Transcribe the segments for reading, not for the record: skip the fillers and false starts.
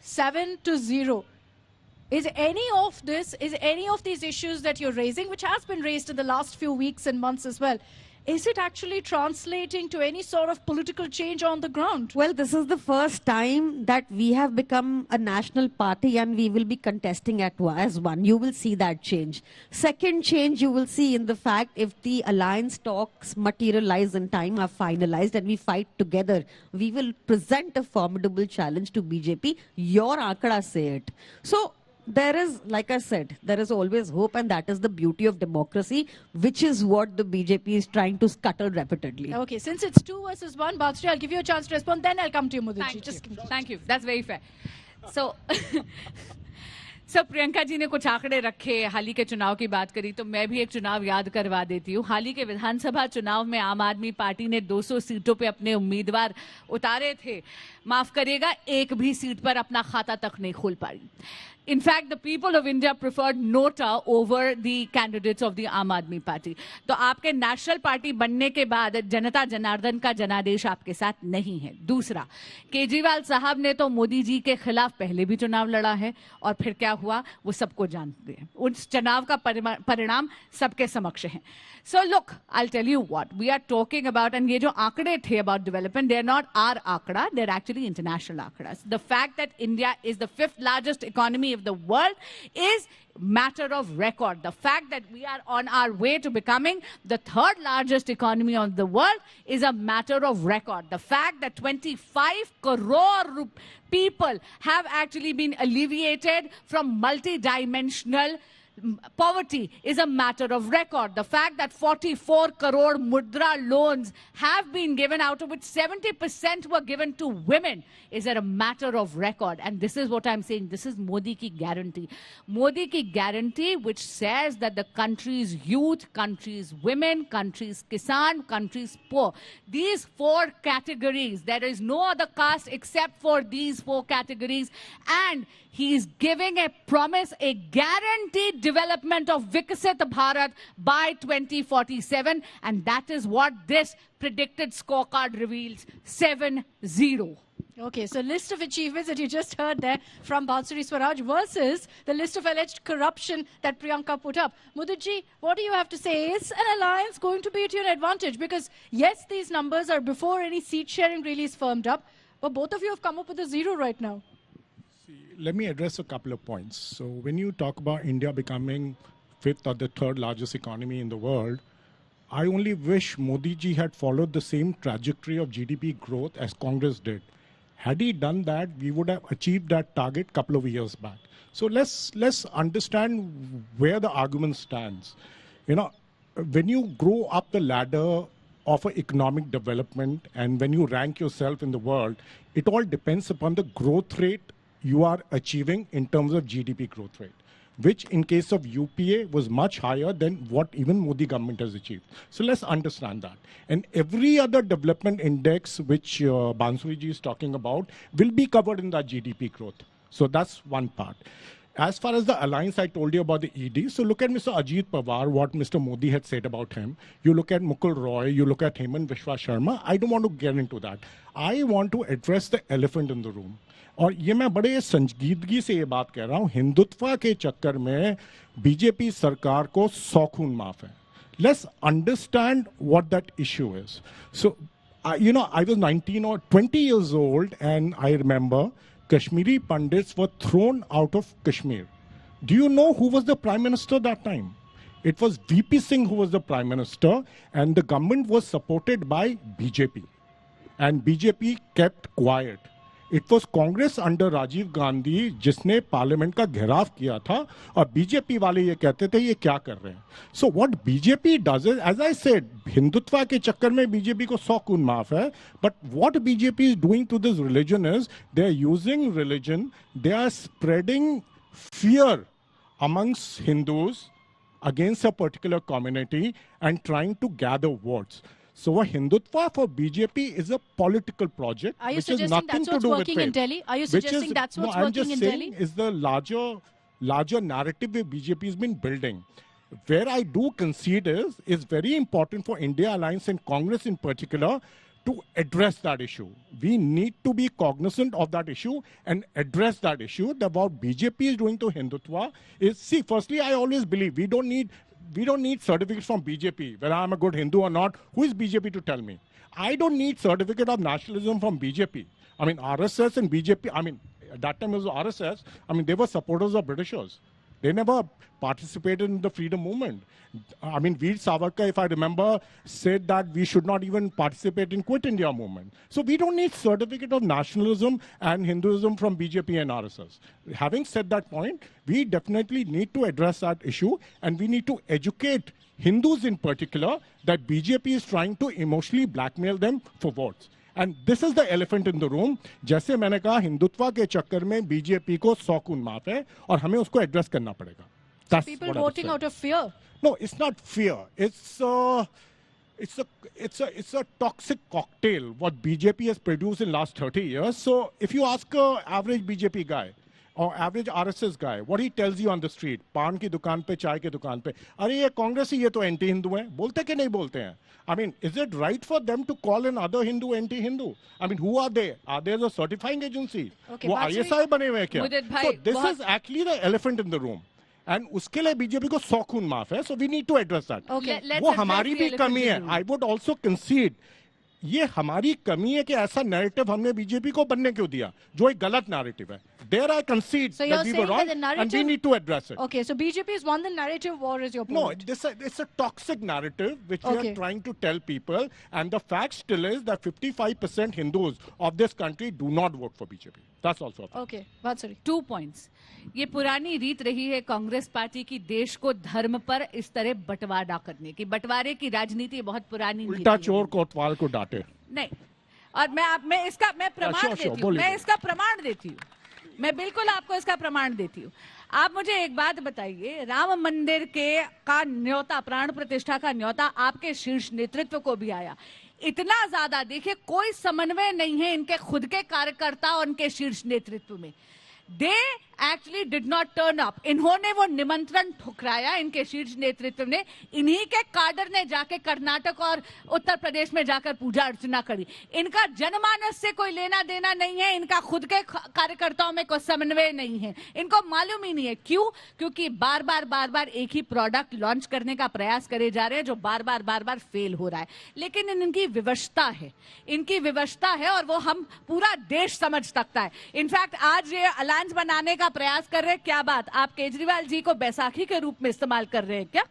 7-0. Is any of these issues that you're raising, which has been raised in the last few weeks and months as well, is it actually translating to any sort of political change on the ground? Well, this is the first time that we have become a national party and we will be contesting as one. You will see that change. Second change you will see in the fact if the alliance talks materialize in time, are finalized and we fight together, we will present a formidable challenge to BJP. Your Ankara say it. So, there is, like I said, there is always hope, and that is the beauty of democracy, which is what the BJP is trying to scuttle repeatedly. Okay, since it's 2 versus 1, Batsri, I'll give you a chance to respond, then I'll come to you, Mudiji. Thank you. That's very fair. So, Priyanka ji ने कुछ आंकड़े रखे, हाल ही के चुनाव की बात करी, तो मैं भी एक चुनाव याद करवा देती हूँ। हाल ही के विधानसभा चुनाव में आम आदमी पार्टी ने 200 सीटों पे अपने उम्मीदवार उतारे थे। माफ करिएगा, एक भी सीट पर अपना खाता तक नहीं खोल पाई। In fact, the people of India preferred Nota over the candidates of the Aam Aadmi Party. तो आपके नेशनल पार्टी बनने के बाद जनता जनार्दन का जनादेश आपके साथ नहीं है। दूसरा, केजरीवाल साहब ने तो मोदी जी के खिलाफ पहले भी चुनाव लड़ा है और फिर क्या हुआ वो सबको जानते हैं। उस चुनाव का परिणाम सबके समक्ष है। So look, I'll tell you what we are talking about, and ये जो आंकड़े थे about development, they are not our आंकड़ा, they're actually international आंकड़ा. The fact that India is the 5th largest economy of the world is matter of record. The fact that we are on our way to becoming the 3rd largest economy of the world is a matter of record. The fact that 25 crore people have actually been alleviated from multi-dimensional poverty is a matter of record. The fact that 44 crore mudra loans have been given, out of which 70% were given to women, is a matter of record. And this is what I'm saying. This is Modi ki guarantee. Modi ki guarantee, which says that the country's youth, country's women, country's kisan, country's poor, these 4 categories, there is no other caste except for these 4 categories, and he is giving a promise, a guaranteed development of Viksit Bharat by 2047, and that is what this predicted scorecard reveals, 7-0. Okay, so list of achievements that you just heard there from Bansuri Swaraj versus the list of alleged corruption that Priyanka put up. Mudiji, what do you have to say? Is an alliance going to be to your advantage? Because yes, these numbers are before any seat sharing really is firmed up, but both of you have come up with a 0 right now. Let me address a couple of points. So when you talk about India becoming 5th or the 3rd largest economy in the world, I only wish Modi ji had followed the same trajectory of GDP growth as Congress did. Had he done that, we would have achieved that target a couple of years back. So let's understand where the argument stands. You know, when you grow up the ladder of economic development and when you rank yourself in the world, it all depends upon the growth rate you are achieving in terms of GDP growth rate, which in case of UPA was much higher than what even Modi government has achieved. So let's understand that. And every other development index which Bansuri ji is talking about will be covered in that GDP growth. So that's one part. As far as the alliance, I told you about the ED. So look at Mr. Ajit Pawar, what Mr. Modi had said about him. You look at Mukul Roy, you look at Hemant Vishwa Sharma. I don't want to get into that. I want to address the elephant in the room. और ये मैं बड़े संजीदगी से ये बात कह रहा हूँ, हिंदुत्वा के चक्कर में बीजेपी सरकार को 100 खून माफ है. Let's understand what that issue is. So, you know, I was 19 or 20 years old and I remember Kashmiri Pandits were thrown out of Kashmir. Do you know who was the Prime Minister that time? It was VP Singh who was the Prime Minister, and the government was supported by BJP. And BJP kept quiet. It was Congress under Rajiv Gandhi जिसने parliament का घेराव किया था और BJP वाले ये कहते थे ये क्या कर रहे हैं. So what BJP does is, as I said, Hindutva के चक्कर में बीजेपी को 100 खून माफ है. But what BJP is doing to this religion is they are using religion, they are spreading fear amongst Hindus against a particular community and trying to gather votes. So a Hindutva for BJP is a political project. Are you which suggesting is nothing that's to what's do working with in Delhi? Are you suggesting that's what's working in Delhi? I'm just saying is the larger narrative that BJP has been building. Where I do concede is very important for India Alliance and Congress in particular to address that issue. We need to be cognizant of that issue and address that issue. That what BJP is doing to Hindutva is, see, firstly, I always believe we don't need certificates from BJP, whether I'm a good Hindu or not. Who is BJP to tell me? I don't need certificate of nationalism from BJP. I mean, RSS and BJP, I mean, at that time it was RSS. I mean, they were supporters of Britishers. They never participated in the freedom movement. I mean, Veer Savarkar, if I remember, said that we should not even participate in Quit India movement. So we don't need certificate of nationalism and Hinduism from BJP and RSS. Having said that point, we definitely need to address that issue, and we need to educate Hindus in particular that BJP is trying to emotionally blackmail them for votes. And this is the elephant in the room. जैसे मैंने कहा, हिंदुत्वा के चक्कर में BJP को 100 खून माफ है और हमें उसको एड्रेस करना पड़ेगा. That's people what I would voting say. out of fear. No, it's not fear. It's a toxic cocktail what BJP has produced in last 30 years. So if you ask a average BJP guy or average RSS guy, what he tells you on the street, पान की दुकान पे, चाय की दुकान पे, अरे ये कांग्रेस ही, ये तो एंटी हिंदू हैं, बोलते कि नहीं बोलते हैं? I mean, is it right for them to call another Hindu anti-Hindu? I mean, who are they? Are they the certifying agency? Okay, वो ISI बने हुए हैं क्या? So this is actually the elephant in the room. And उसके लिए BJP को 100 खून माफ है. So we need to address that. Okay. वो हमारी भी कमी है. I would also concede ये हमारी कमी है कि ऐसा नैरेटिव हमने बीजेपी को बनने क्यों दिया, जो एक गलत नैरेटिव है. There I concede So that you're we were saying wrong that the narrative, and we need to address it. Okay, so BJP has won the narrative war, is your point? No, it's a toxic narrative which we Okay. are trying to tell people, and the fact still is that 55% Hindus of this country do not vote for BJP. That's also a fact. Okay, Vatsari. 2 points. ये पुरानी रीत रही है Congress party की देश को धर्म पर इस तरह बंटवारा करने की. बंटवारे की राजनीति बहुत पुरानी नीति उल्टा है. चोर कोतवाल को डांटे. नहीं, और मैं इसका प्रमाण देती हूँ. मैं इसका प्रमाण देती हूँ. मैं बिल्कुल आपको इसका प्रमाण देती हूँ. आप मुझे एक बात बताइए, राम मंदिर का न्योता, प्राण प्रतिष्ठा का न्योता आपके शीर्ष नेतृत्व को भी आया. इतना ज्यादा देखिए, कोई समन्वय नहीं है इनके खुद के कार्यकर्ता और उनके शीर्ष नेतृत्व में. They actually did not turn up. इन्होंने वो निमंत्रण ठुकराया, इनके शीर्ष नेतृत्व ने. इन्हीं के काडर ने जाके कर्नाटक और उत्तर प्रदेश में जाकर पूजा अर्चना करी. इनका जनमानस से कोई लेना देना नहीं है. इनका खुद के कार्यकर्ताओं में कोई समन्वय नहीं है. इनको मालूम ही नहीं है. क्यों? क्योंकि बार बार एक ही प्रोडक्ट लॉन्च करने का प्रयास करे जा रहे हैं, जो बार बार फेल हो रहा है. लेकिन इनकी विवशता है, और वो हम पूरा देश समझ सकता है. इनफैक्ट आज ये अलायंस बनाने का प्रयास कर रहे हैं. क्या बात, आप केजरीवाल जी को बैसाखी के रूप में इस्तेमाल कर रहे हैं क्या?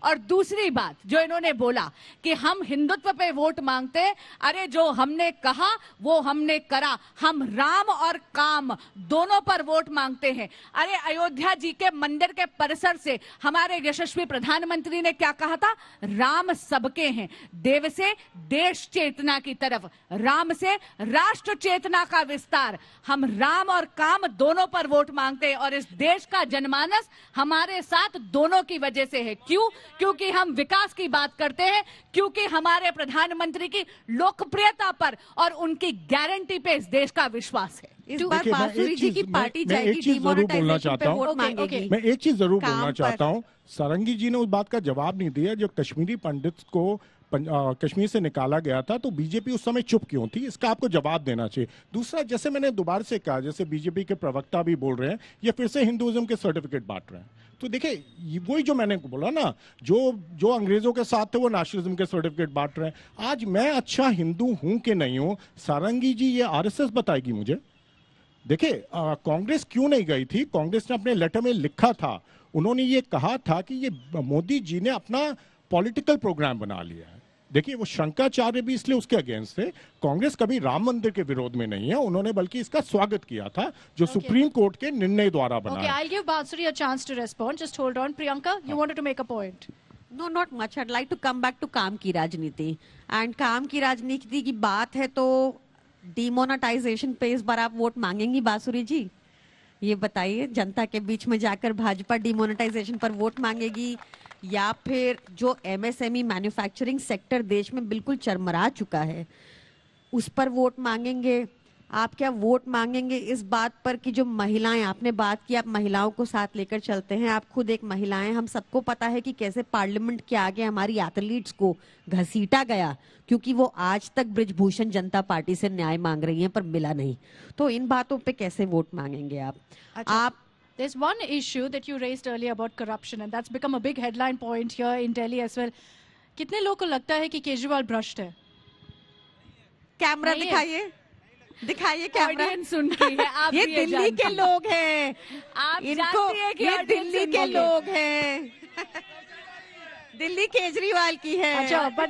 और दूसरी बात जो इन्होंने बोला कि हम हिंदुत्व पे वोट मांगते हैं. अरे जो हमने कहा वो हमने करा. हम राम और काम दोनों पर वोट मांगते हैं. अरे अयोध्या जी के मंदिर के परिसर से हमारे यशस्वी प्रधानमंत्री ने क्या कहा था? राम सबके हैं. देव से देश चेतना की तरफ, राम से राष्ट्र चेतना का विस्तार. हम राम और काम दोनों पर वोट मांगते हैं, और इस देश का जनमानस हमारे साथ दोनों की वजह से है. क्यों? क्योंकि हम विकास की बात करते हैं, क्योंकि हमारे प्रधानमंत्री की लोकप्रियता पर और उनकी गारंटी पे इस देश का विश्वास है. इस बार बांसुरी जी की पार्टी जाएगी डिमोनेटाइजेशन पे वोट मांगेगी. मैं एक चीज जरूर बोलना चाहता हूँ. सारंगी जी ने उस बात का जवाब नहीं दिया. जो कश्मीरी पंडित को कश्मीर से निकाला गया था, तो बीजेपी उस समय चुप क्यों थी? इसका आपको जवाब देना चाहिए. दूसरा, जैसे मैंने दोबारा से कहा, जैसे बीजेपी के प्रवक्ता भी बोल रहे हैं, ये फिर से हिंदुइज्म के सर्टिफिकेट बांट रहे हैं. तो देखिए, वही जो मैंने बोला ना, जो अंग्रेजों के साथ थे वो नेशनलिज्म के सर्टिफिकेट बांट रहे हैं. आज मैं अच्छा हिंदू हूं कि नहीं हूं, सारंगी जी ये आरएसएस बताएगी मुझे. देखिए, कांग्रेस क्यों नहीं गई थी? कांग्रेस ने अपने लेटर में लिखा था, उन्होंने ये कहा था कि ये मोदी जी ने अपना पॉलिटिकल प्रोग्राम बना लिया है. देखिए, वो शंकराचार्य भी इसलिए उसके अगेंस्ट थे. कांग्रेस कभी राम मंदिर के विरोध में नहीं है. उन्होंने बल्कि इसका स्वागत किया था, जो सुप्रीम कोर्ट के निर्णय द्वारा बना. Okay, I'll give Bansuri a chance to respond. Just hold on. Priyanka, you wanted to make a point. No, not much. I'd like to come back to काम की राजनीति. And काम की राजनीति की बात है तो डिमोनेटाइजेशन पे इस बार आप वोट मांगेंगी बांसुरी जी? ये बताइए, जनता के बीच में जाकर भाजपा डिमोनेटाइजेशन पर वोट मांगेगी, या फिर जो एमएसएमई मैन्युफैक्चरिंग सेक्टर देश में बिल्कुल चरमरा चुका है उस पर वोट मांगेंगे, आप क्या वोट मांगेंगे इस बात पर कि जो महिलाएं, आपने बात की आप महिलाओं को साथ लेकर चलते हैं, आप खुद एक महिलाएं, हम सबको पता है कि कैसे पार्लियामेंट के आगे हमारी एथलीट्स को घसीटा गया क्योंकि वो आज तक ब्रिजभूषण जनता पार्टी से न्याय मांग रही हैं पर मिला नहीं। तो इन बातों पे कैसे वोट मांगेंगे आप? आप There's one issue that you raised earlier about corruption and that's become a big headline point here in Delhi as well. कितने लोगों को लगता है कि केजरीवाल भ्रष्ट है? कैमरा दिखाइए, दिखाइए कैमरा। ऑडियंस उनकी है, आप ये दिल्ली के लोग हैं, आप इनको जानती हैं कि ये audience दिल्ली के उनकी है। लोग हैं। दिल्ली केजरीवाल की है। अच्छा, but